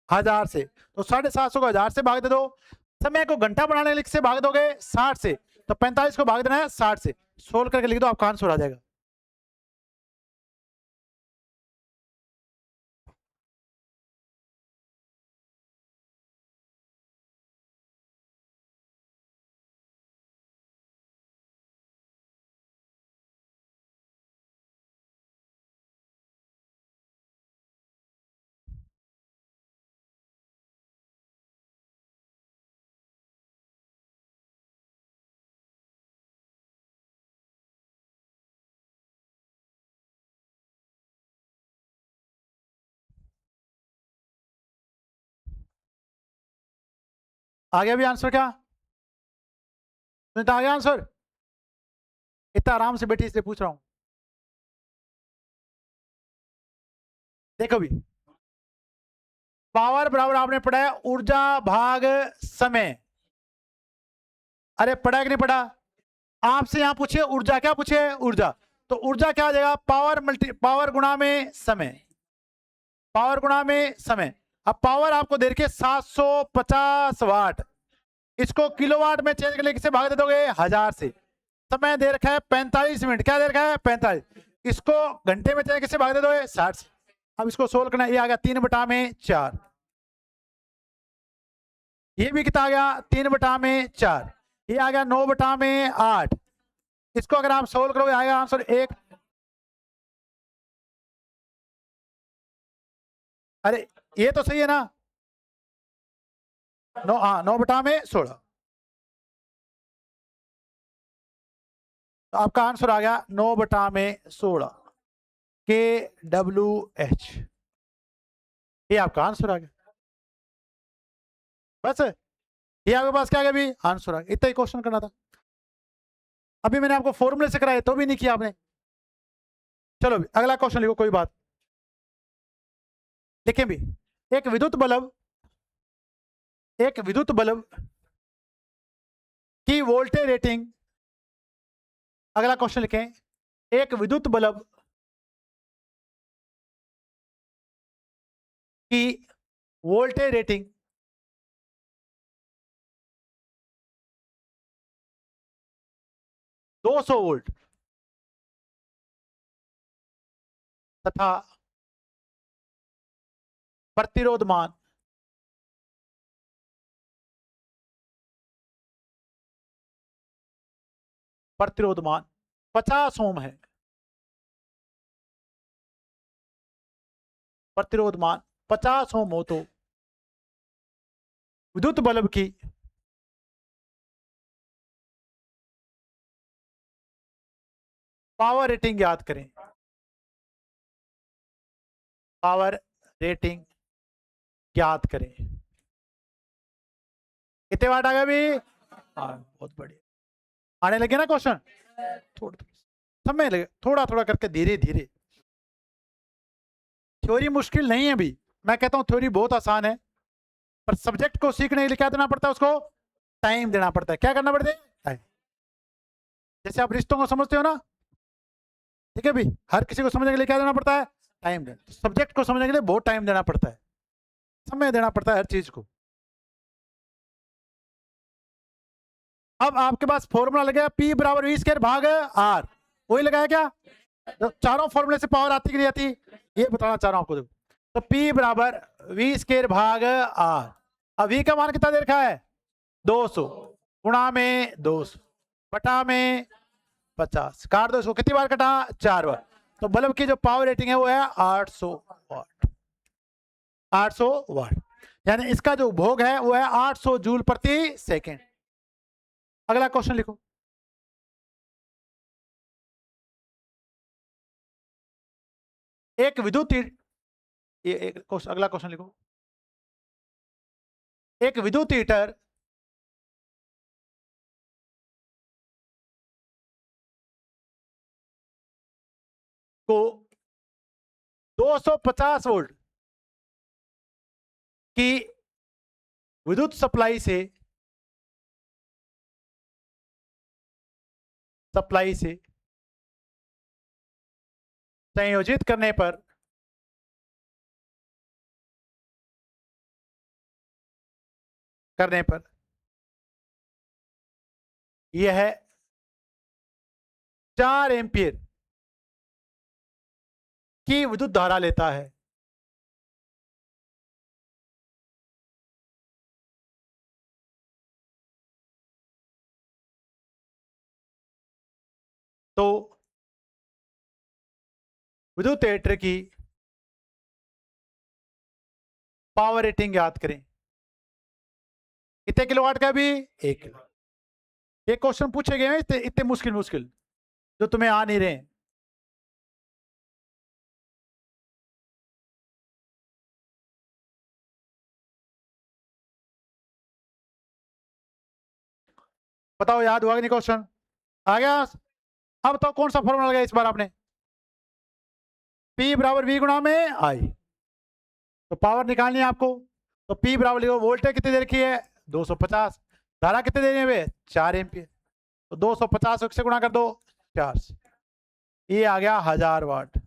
A: 1000 से। तो 750 को 1000 से भाग दे दो। समय को घंटा बनाने के लिए किससे भाग दोगे, 60 से। तो 45 को भाग देना है 60 से। सोल्व करके लिख दो, आपका आंसर आ जाएगा। आ गया भी आंसर क्या, सुनीता आ गया आंसर। इतना आराम से बैठी इसलिए पूछ रहा हूं। देखो भी, पावर बराबर आपने पढ़ा है ऊर्जा भाग समय। अरे पढ़ा है कि नहीं पढ़ा, आपसे यहां पूछे ऊर्जा, क्या पूछे ऊर्जा, तो ऊर्जा क्या आ जाएगा, पावर गुणा में समय, पावर गुणा में समय। अब पावर आपको दे रखी है 750 वाट, इसको किलोवाट में चेंज करके किसे भाग दे दोगे, 1000 से। समय दे रखा है 45 मिनट, क्या दे रखा है 45, इसको घंटे में चेंज किसे भाग दे दोगे, 60 से। अब इसको सोल्व करना, ये आ गया 3/4, ये भी कितना आ गया 3/4, ये आ गया 9/8। इसको अगर आप सोल्व करोगे आएगा आंसर 1। अरे ये तो सही है ना, 9/16। तो आपका आंसर आ गया 9/16 KWH, ये आपका आंसर आ गया। बस ये आपके पास क्या आ गया, भी आंसर आ गया। इतना ही क्वेश्चन करना था। अभी मैंने आपको फॉर्मूले से कराया तो भी नहीं किया आपने। चलो भी अगला क्वेश्चन लिखो, कोई बात। देखें भी, एक विद्युत बल्ब, एक विद्युत बल्ब की वोल्टेज रेटिंग, अगला क्वेश्चन लिखें, एक विद्युत बल्ब की वोल्टेज रेटिंग 200 वोल्ट तथा प्रतिरोध मान प्रतिरोध मान 50 ओम है। प्रतिरोध मान 50 ओम हो तो विद्युत बल्ब की पावर रेटिंग याद करें। पावर रेटिंग याद करें। कितने वाट आ गए अभी? हाँ, बहुत बढ़िया। आने लगे ना क्वेश्चन? थोड़ा समय लगे, थोड़ा थोड़ा करके, धीरे धीरे। थ्योरी मुश्किल नहीं है अभी, मैं कहता हूं थ्योरी बहुत आसान है, पर सब्जेक्ट को सीखने के लिए क्या देना पड़ता है उसको? टाइम देना पड़ता है। क्या करना पड़ता है? टाइम। जैसे आप रिश्तों को समझते हो ना, ठीक है भी, हर किसी को समझने के लिए क्या देना पड़ता है? टाइम देना। तो सब्जेक्ट को समझने के लिए बहुत टाइम देना पड़ता है, समय देना पड़ता है हर चीज को। अब आपके पास फॉर्मूला लगे P बराबर वी स्क्वायर भाग R, वही लगाया क्या? तो चारों फॉर्मूले से पावर आती कि नहीं आती, ये बताना चाह रहा हूं आपको। देखो, तो P बराबर वी स्क्वायर भाग R। अब V का मान कितना दे रखा है? 200 गुणा में 200 बटा में 50, काट दो इसको। कितनी बार कटा? 4 बार। तो बल्ब की जो पावर रेटिंग है वो है 800 वाट। 800 वाट, यानी इसका जो उपभोग है वो है 800 जूल प्रति सेकेंड। अगला क्वेश्चन लिखो। एक विद्युत ये एक क्वेश्चन, अगला क्वेश्चन लिखो। एक विद्युत हीटर को 250 वोल्ट की विद्युत सप्लाई से संयोजित करने पर यह 4 एम्पियर की विद्युत धारा लेता है, तो विद्युत हीटर की पावर रेटिंग याद करें। कितने किलोवाट का? भी 1 किलो। ये क्वेश्चन पूछे गए हैं इतने इतने मुश्किल मुश्किल, जो तुम्हें आ नहीं रहे। बताओ याद हुआ कि नहीं क्वेश्चन? आ गया? अब बताओ कौन सा फॉर्मूला लगाया इस बार आपने? P बराबर V गुणा में I। तो पावर निकालनी है आपको, तो P बराबर लिखो, वोल्टेज कितनी दे रखी है? 250। धारा कितने दे रही है? 4 एम्पियर। तो 250 से गुणा कर दो 4 से, ये आ गया 1000 वाट।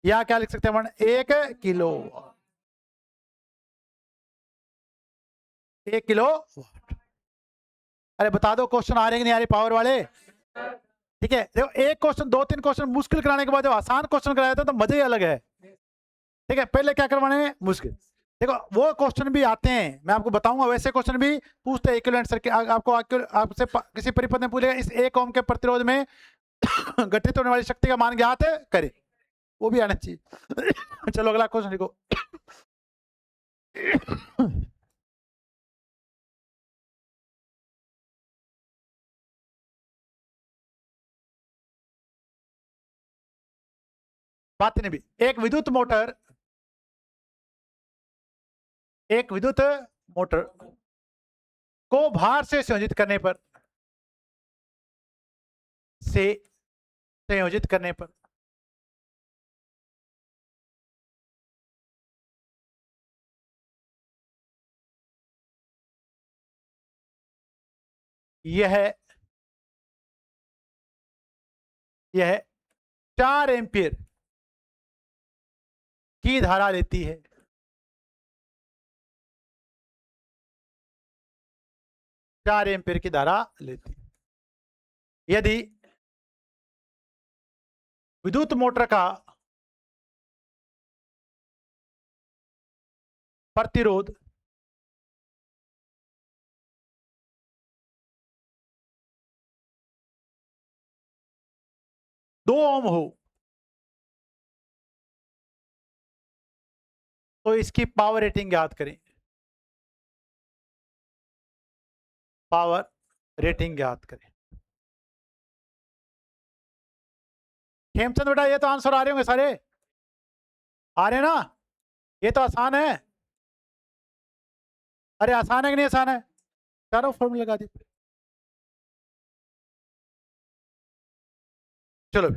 A: या क्या लिख सकते हैं अपन? 1 किलो, 1 किलो वाट। अरे बता दो क्वेश्चन आ रहे कि नहीं आ रहे पावर वाले? ठीक है, देखो एक क्वेश्चन, 2-3 क्वेश्चन मुश्किल कराने के बाद जब आसान क्वेश्चन कराया था तो मजे ही अलग है। ठीक है, पहले क्या करवाने हैं? मुश्किल। देखो वो क्वेश्चन भी आते हैं, मैं आपको बताऊंगा, वैसे क्वेश्चन भी पूछते हैं इक्विवेलेंट सर्किट। आपको आपसे किसी परिपथ में पूछेगा इस 1 ओम के प्रतिरोध में घटित होने वाली शक्ति का मान ज्ञात करे, वो भी आना चाहिए। चलो अगला क्वेश्चन लिखो। बात नहीं भी। एक विद्युत मोटर को भार से से संयोजित करने पर यह यह 4 एम्पियर की धारा लेती है। 4 एम्पियर की धारा लेती है। यदि विद्युत मोटर का प्रतिरोध 2 ओम हो तो इसकी पावर रेटिंग याद करें, पावर रेटिंग याद करें। हेमचंद बेटा ये तो आंसर आ रहे होंगे सारे, आ रहे हैं ना? ये तो आसान है। अरे आसान है कि नहीं आसान है? चारों फॉर्मूला लगा दी। चलो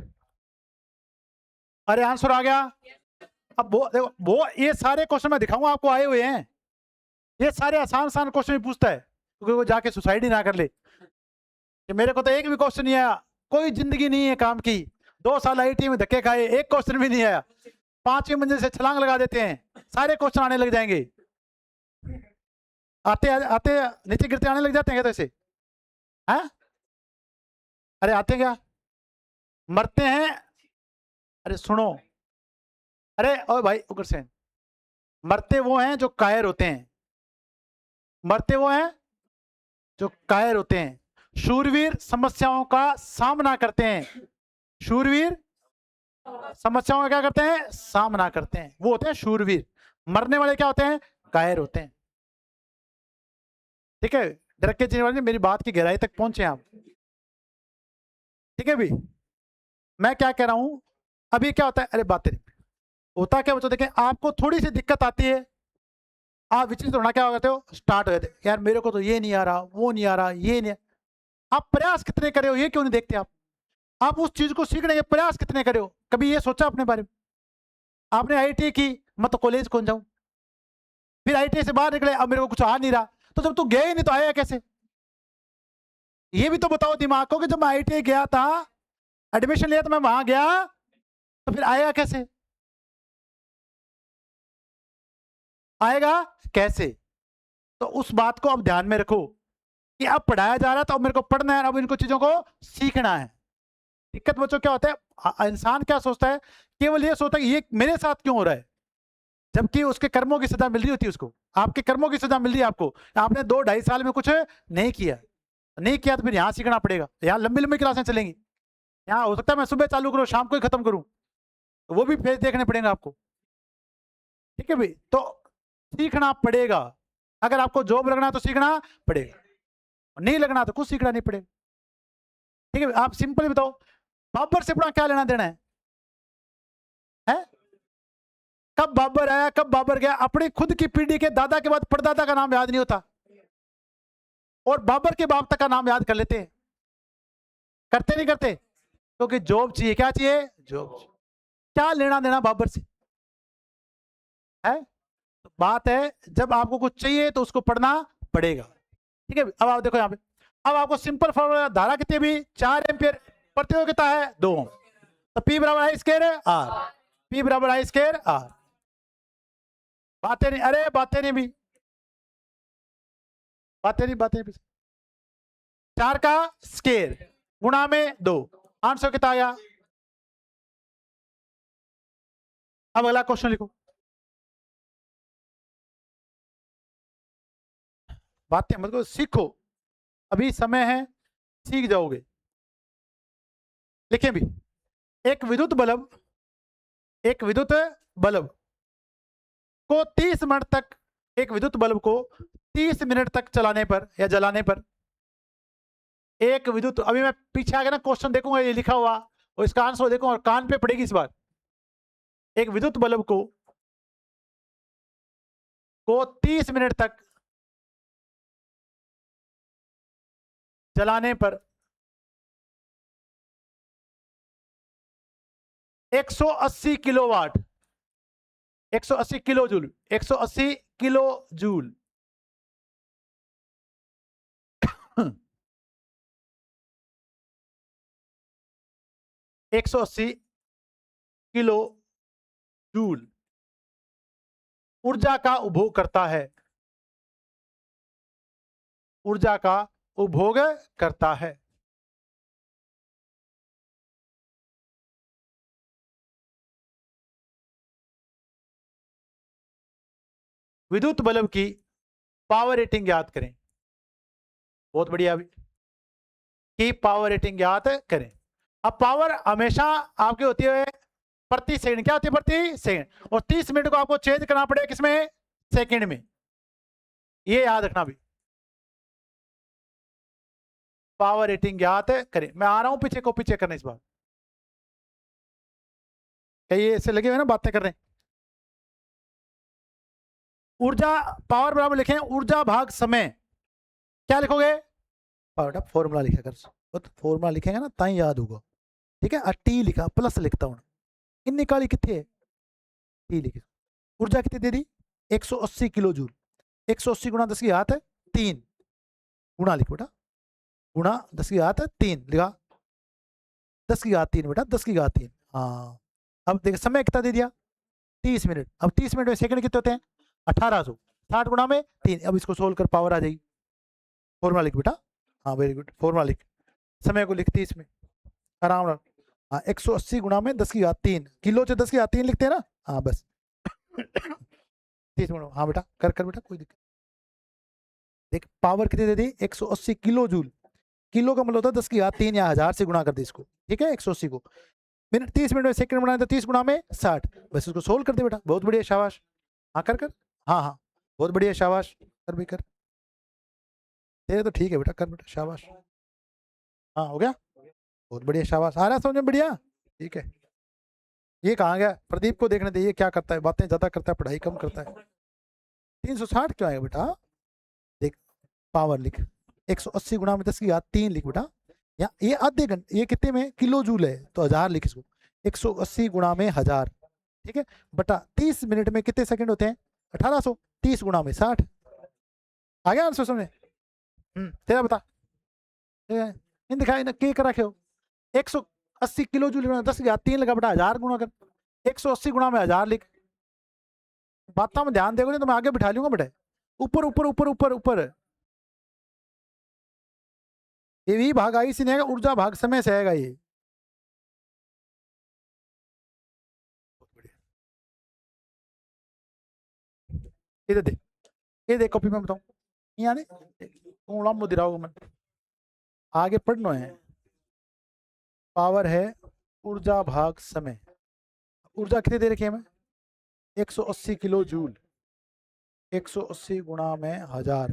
A: अरे आंसर आ गया। अब वो देखो, वो ये सारे क्वेश्चन मैं दिखाऊंगा आपको आए हुए हैं, ये सारे आसान आसान क्वेश्चन पूछता है, क्योंकि वो जाके सुसाइड ही ना कर ले कि मेरे को तो एक भी क्वेश्चन नहीं आया। कोई जिंदगी नहीं है काम की, 2 साल आईटी में धक्के खाए, एक क्वेश्चन भी नहीं आया। 5वीं मंजिल से छलांग लगा देते हैं, सारे क्वेश्चन आने लग जाएंगे। आते आते नीचे गिरते आने लग जाते हैं क्या? तो ऐसे हैं? अरे आते क्या, मरते हैं। अरे सुनो, अरे ओ भाई उगर सेन, मरते वो हैं जो कायर होते हैं, मरते वो हैं जो कायर होते हैं। शूरवीर समस्याओं का सामना करते हैं, शूरवीर समस्याओं का क्या करते हैं? सामना करते हैं, वो होते हैं शूरवीर। मरने वाले क्या होते हैं? कायर होते हैं। ठीक है, डर के जीने वाले, मेरी बात की गहराई तक पहुंचे आप। ठीक है भी, मैं क्या कह रहा हूं अभी, क्या होता है? अरे बात नहीं होता क्या बच्चों, देखें आपको थोड़ी सी दिक्कत आती है, आप विचलित होना क्या करते हो? स्टार्ट हो जाते, यार मेरे को तो ये नहीं आ रहा, वो नहीं आ रहा, ये नहीं। आप प्रयास कितने करे हो ये क्यों नहीं देखते आप उस चीज को सीखने के प्रयास कितने करे हो? कभी ये सोचा अपने बारे में? आपने आईटी की, मैं तो कॉलेज कौन जाऊं, फिर आईटी से बाहर निकले, अब मेरे को कुछ आ नहीं रहा, तो जब तू गया ही नहीं तो आया कैसे? ये भी तो बताओ दिमाग को कि जब मैं आईटी गया था, एडमिशन लिया तो मैं वहां गया, तो फिर आया कैसे? आएगा कैसे? तो उस बात को अब ध्यान में रखो कि अब पढ़ाया जा रहा है तो अब मेरे को पढ़ना है, अब इनको चीजों को सीखना है। दिक्कत बच्चों क्या होता है, इंसान क्या सोचता है? केवल ये सोचता है कि ये मेरे साथ क्यों हो रहा है, जबकि उसके कर्मों की सजा मिल रही होती है उसको। आपके कर्मों की सजा मिल रही है आपको, आपने 2-2.5 साल में कुछ नहीं किया, नहीं किया तो फिर यहाँ सीखना पड़ेगा। यहाँ लंबी लंबी क्लासें चलेंगी, यहाँ हो सकता है मैं सुबह चालू करूँ शाम को ही खत्म करूँ, तो वो भी फेज देखने पड़ेगा आपको। ठीक है भाई, तो सीखना पड़ेगा। अगर आपको जॉब लगना है तो सीखना पड़ेगा, नहीं लगना तो कुछ सीखना नहीं पड़ेगा। ठीक है, आप सिंपल बताओ, बाबर से अपना क्या लेना देना है? कब बाबर आया, कब बाबर गया, अपनी खुद की पीढ़ी के दादा के बाद परदादा का नाम याद नहीं होता, और बाबर के बाप तक का नाम याद कर लेते हैं। करते नहीं करते? क्योंकि तो जॉब चाहिए, क्या चाहिए? जॉब। क्या लेना देना बाबर से है? तो बात है जब आपको कुछ चाहिए तो उसको पढ़ना पड़ेगा। ठीक है, अब आप देखो यहाँ पे, अब आपको सिंपल फॉर्मूला, धारा कितनी भी 4 एम्पियर, प्रतियोगिता है 2, तो P बराबर आई स्क्वायर आर, P बराबर आई स्क्वायर आर। बातें नहीं, अरे बातें नहीं भी, बातें नहीं। 4 का स्क्वायर गुणा में 2, आंसर कितना आया? अब अगला क्वेश्चन लिखो। बातें मतलब सीखो, अभी समय है, सीख जाओगे। लिखें भी, एक विद्युत बल्ब, एक विद्युत बल्ब को 30 मिनट तक, एक विद्युत बल्ब को 30 मिनट तक चलाने पर या जलाने पर, एक विद्युत, अभी मैं पीछे आगे ना क्वेश्चन देखूंगा ये लिखा हुआ, और इसका आंसर देखूंगा और कान पे पड़ेगी इस बार। एक विद्युत बल्ब को 30 मिनट तक जलाने पर 180 kilowatt, 180 kilo joule, 180 kilo joule 180 kilo joule ऊर्जा का उपभोग करता है, ऊर्जा का उपभोग करता है। विद्युत बल्ब की पावर रेटिंग याद करें, बहुत बढ़िया की पावर रेटिंग याद करें। अब पावर हमेशा आपकी होती है प्रति सेकंड। क्या होती है? प्रति सेकंड। और 30 मिनट को आपको चेंज करना पड़ेगा किसमें? सेकंड में। ये याद रखना भी। पावर रेटिंग याद करें। मैं आ रहा हूं पीछे, कॉपी चेक करने इस बार। ये ऐसे लगे हुए ना बातें कर रहे हैं। ऊर्जा पावर बराबर लिखें ऊर्जा भाग समय। क्या लिखोगे? पावर फॉर्मूला लिखा कर, फॉर्मूला लिखेंगे ना ताई याद होगा। ठीक है, टी लिखा प्लस लिखता हूं। इन निकाली कितने? टी लिखे। ऊर्जा कितनी दे दी? 180 किलो जूल। 180 गुणा 10 की घात है 3, गुणा लिखो बेटा, गुणा 10 की घात है 3 लिखा। 10 की घात 3 बेटा, 10 की घात 3। हाँ, अब देखो समय कितना दे दिया? 30 मिनट। अब 30 मिनट में सेकंड कितने होते हैं? 1800। 60 गुणा में 3। अब इसको सोल्व कर, पावर आ जाएगी। फॉर्मूला लिख बेटा। हाँ वेरी गुड, फॉर्मूला लिख। समय को लिख 30 में आराम से। हाँ 180 गुणा में 10 की घात 3, किलो से 10 की घात 3 लिखते हैं ना। हाँ बस 30 गुणा। हाँ बेटा कर कर बेटा, कोई दिक्कत। देख पावर कितनी दे दी? 180 किलो जूल। किलो का मतलब होता है 10 की घात 3 या 1000 से गुणा कर दे इसको। ठीक है, 180 को मिनट 30 मिनट में सेकंड बनाए तो 30 गुणा में 60। बस इसको सोल्व कर दे बेटा। बहुत बढ़िया, शाबाश। हाँ कर कर। हाँ हाँ बहुत बढ़िया, शाबाश। कर भी कर। तेरे तो ठीक है बेटा, कर बेटा, शाबाश। हाँ हो गया, बहुत बढ़िया, शाबाश। आ रहा समझ में? बढ़िया, ठीक है। ये कहाँ गया? प्रदीप को देखने दे, ये क्या करता है? बातें ज्यादा करता है, पढ़ाई कम करता है। 360 क्यों आएगा बेटा? देख पावर लिख 180 गुणा में 10 की घात 3 लिख बेटा। या ये आधे घंटे, ये कितने में? किलो जूल है तो 1000 लिख इसको। 180 गुणा में 1000, ठीक है, बटा 30 मिनट में कितने सेकंड होते हैं? 1800। 30 गुणा में 60। आ गया आंसर समझ? तेरा बता। इन दिखाई ना के कर रखे हो। 180 किलो जूल गुणा 10 की घात 3 लगा बेटा, 1000 गुणा कर। 180 गुणा में 1000 लिख। बातों में ध्यान देखो नहीं तो मैं आगे बिठा लूंगा बेटा। ऊपर ऊपर ऊपर ऊपर ऊपर। ये भी भाग आई से नहीं आएगा, ऊर्जा भाग समय से आएगा ये। इधर देख, ये देख कॉपी में बताऊं। यहाँ नहीं मुदिराओ मैं आगे पढ़ना है। पावर है ऊर्जा भाग समय। ऊर्जा कितनी दे रखी है हमें? 180 किलो जूल। 180 गुणा में 1000।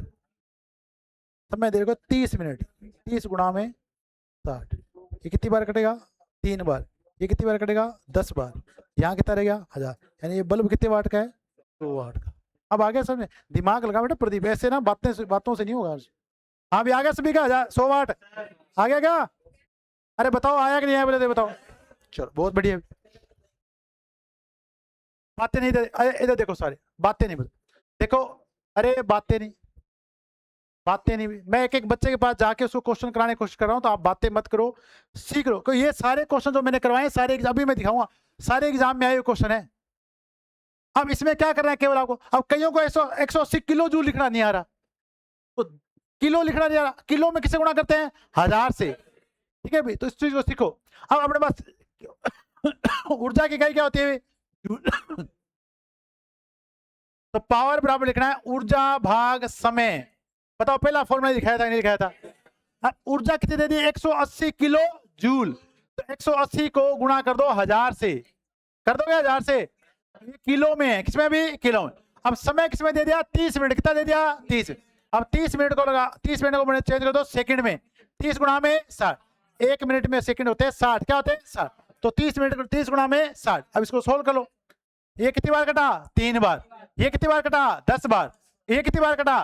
A: समय दे रखो 30 मिनट। 30 गुणा में 60। ये कितनी बार कटेगा? 3 बार। ये कितनी बार कटेगा? 10 बार। यहाँ कितना रहेगा? 1000। यानी ये बल्ब कितने वाट का है? 2 वाट का। अब आगे समझे? दिमाग लगा बेटा प्रदीप, ऐसे ना बातों से नहीं होगा। हाँ भी आ गया सभी का? 100 वाट आ गया क्या? अरे बताओ आया कि नहीं आया, बोले बताओ। चलो बहुत बढ़िया। बातें नहीं, इधर देखो, सारे बातें नहीं देखो। अरे बातें नहीं, बातें नहीं। मैं एक एक बच्चे के पास जाके उसको क्वेश्चन कराने की कोशिश कर रहा हूँ, तो आप बातें मत करो, सीख लो। क्योंकि ये सारे क्वेश्चन जो मैंने करवाए सारे अभी मैं दिखाऊंगा, सारे एग्जाम में आए हुए क्वेश्चन है। अब इसमें क्या करना है केवल आपको, अब कईयों को 180 किलो जूल लिखना नहीं आ रहा, तो किलो लिखना नहीं आ रहा। किलो में किसे गुणा करते हैं? 1000 से। ठीक है भाई, तो इस चीज को सीखो। अब अपने पास ऊर्जा की इकाई क्या होती है? तो पावर बराबर लिखना है ऊर्जा भाग समय। बताओ पहला फॉर्मूला दिखाया था नहीं दिखाया था? अब ऊर्जा कितनी दे दी? 180 किलो जूल। तो 180 को गुणा कर दो 1000 से। कर दोगे 1000 से? ये किलो में है, किसमें भी? किलो में। अब समय किसमें दे दिया? 30 मिनट। कितना दे दिया? 30। अब 30 मिनट को लगा, 30 मिनट को चेंज कर दो सेकंड में। 30 गुणा में 60। 1 मिनट में सेकंड होते हैं 60। क्या होते हैं? 60। तो 30 मिनट 30 गुणा में 60। अब इसको सोल्व कर लो। ये कितनी बार कटा? 3 बार। ये कितनी बार कटा? 10 बार। ये कितनी बार कटा?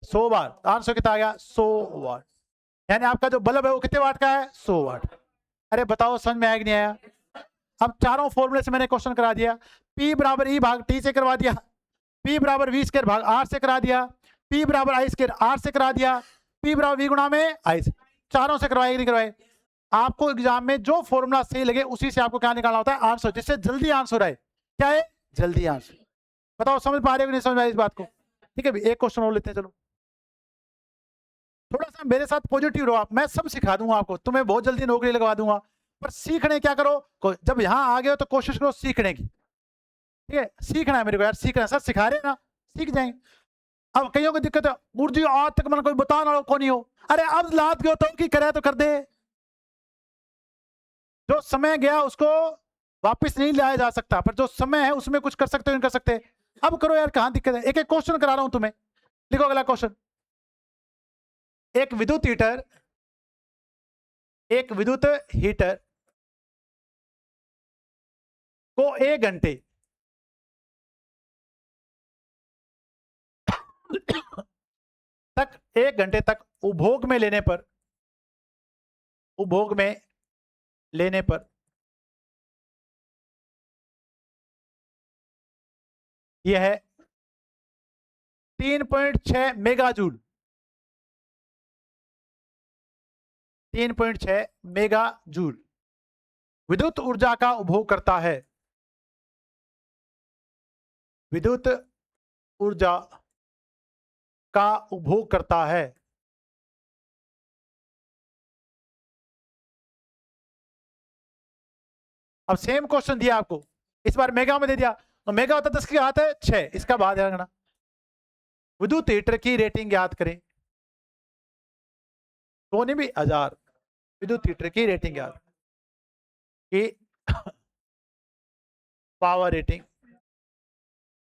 A: 100 बार। आंसर कितना आ गया? 100 वाट। यानी आपका जो बल्ब है वो कितने वाट का है? 100 वाट। अरे बताओ समझ में आया कि नहीं आया? अब चारों फॉर्मूले से मैंने क्वेश्चन करा दिया। P बराबर E भाग T से करवा दिया, P बराबर V स्क्वायर भाग R से करा दिया, P बराबर I स्क्वायर R से करा दिया, P बराबर V गुणा में I से। चारों से करवाए कि नहीं करवाए? आपको एग्जाम में जो फॉर्मूला सही लगे उसी से आपको क्या निकालना होता है? आंसर, जिससे जल्दी आंसर आए। क्या है? जल्दी आंसर। बताओ समझ पा रहे हो कि नहीं समझ पाए इस बात को? ठीक है भाई, एक क्वेश्चन और लेते हैं। चलो थोड़ा सा मेरे साथ पॉजिटिव रहो आप, मैं सब सिखा दूंगा आपको, तुम्हें बहुत जल्दी नौकरी लगवा दूंगा। पर सीखने क्या करो, जब यहाँ आ गए हो तो कोशिश करो सीखने की। ठीक है, सीखना है मेरे को यार, सीखना है। सर सिखा रहे हैं ना, सीख जाएंगे। अब कईयों को दिक्कत है, मुर्जी आज तक मन कोई बताना कौन ही हो। अरे अब लाद गयो तो की करे तो कर दे। जो समय गया उसको वापस नहीं लाया जा सकता, पर जो समय है उसमें कुछ कर सकते हो, नहीं कर सकते। अब करो यार, कहां दिक्कत है, एक एक क्वेश्चन करा रहा हूं तुम्हें। लिखो अगला क्वेश्चन। एक विद्युत हीटर को 1 घंटे तक 1 घंटे तक उपभोग में लेने पर यह है 3.6 मेगाजूल। 3.6 मेगाजूल विद्युत ऊर्जा का उपभोग करता है। विद्युत ऊर्जा का उपभोग करता है। अब सेम क्वेश्चन दिया आपको, इस बार मेगा में दे दिया, तो मेगा होता 10 की घात 6, इसका बाद रखना। विद्युत हीटर की रेटिंग याद करें, तो नहीं भी 1000। विद्युत हीटर की रेटिंग याद की पावर रेटिंग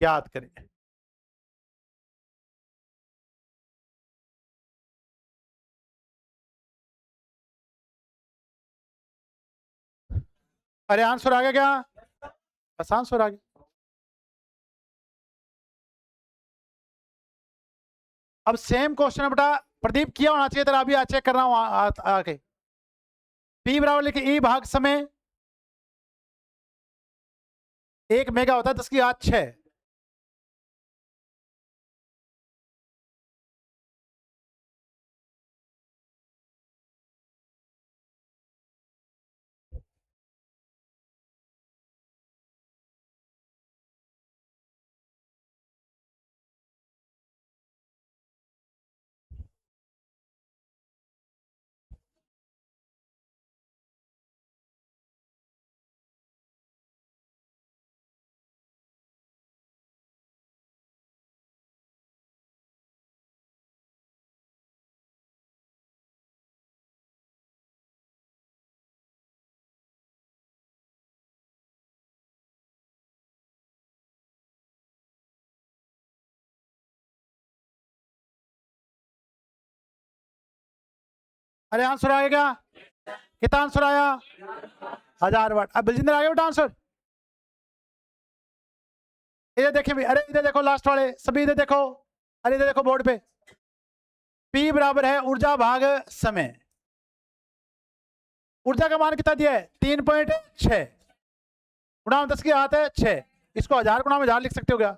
A: याद करें। अरे आंसर आ गया क्या? बस आंसर आ गया। अब सेम क्वेश्चन है बेटा, प्रदीप किया होना चाहिए तेरा, अभी चेक कर रहा हूं आके। पी बराबर लिखे ई भाग समय, 1 मेगा होता है 10 की घात 6। अरे आंसर आ गया, कितना आंसर आया? 1000 वाट। अब बलजिंदर आ गया बेटा आंसर। इधर देखें भी, अरे इधर देखो लास्ट वाले सभी, इधर देखो, अरे इधर देखो बोर्ड पे। P बराबर है ऊर्जा भाग समय। ऊर्जा का मान कितना दिया है? 3.6 गुणा 10 की घात 6। इसको 1000 गुणा में 1000 लिख सकते हो क्या?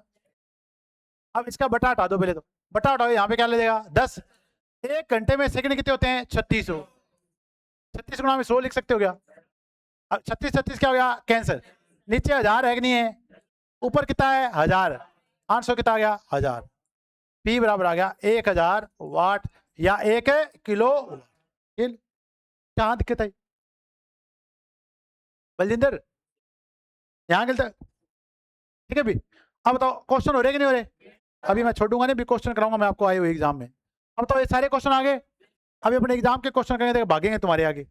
A: अब इसका बटा हटा दो पहले, तो बटा हटाओ, यहाँ पे क्या ले जाएगा 10। 1 घंटे में सेकंड कितने होते हैं? 3600। 36 गुणा में 100 लिख सकते हो क्या? अब 36 36 क्या हो गया? कैंसर। नीचे 1000 है कि नहीं है? ऊपर कितना है? 1000। 800 कितना आ गया? 1000। P बराबर आ गया 1000 वाट या 1 किलो। कहाँ दिक्कत आई बलजिंदर? यहाँ गलत, ठीक है भी। अब बताओ क्वेश्चन हो रहे कि नहीं हो रहे? अभी मैं छोड़ूंगा नहीं, भी क्वेश्चन कराऊंगा मैं आपको आए हुए एग्जाम में। अब तो ये सारे क्वेश्चन आ गए, अभी अपने एग्जाम के क्वेश्चन करेंगे, भागेंगे तुम्हारे आगे।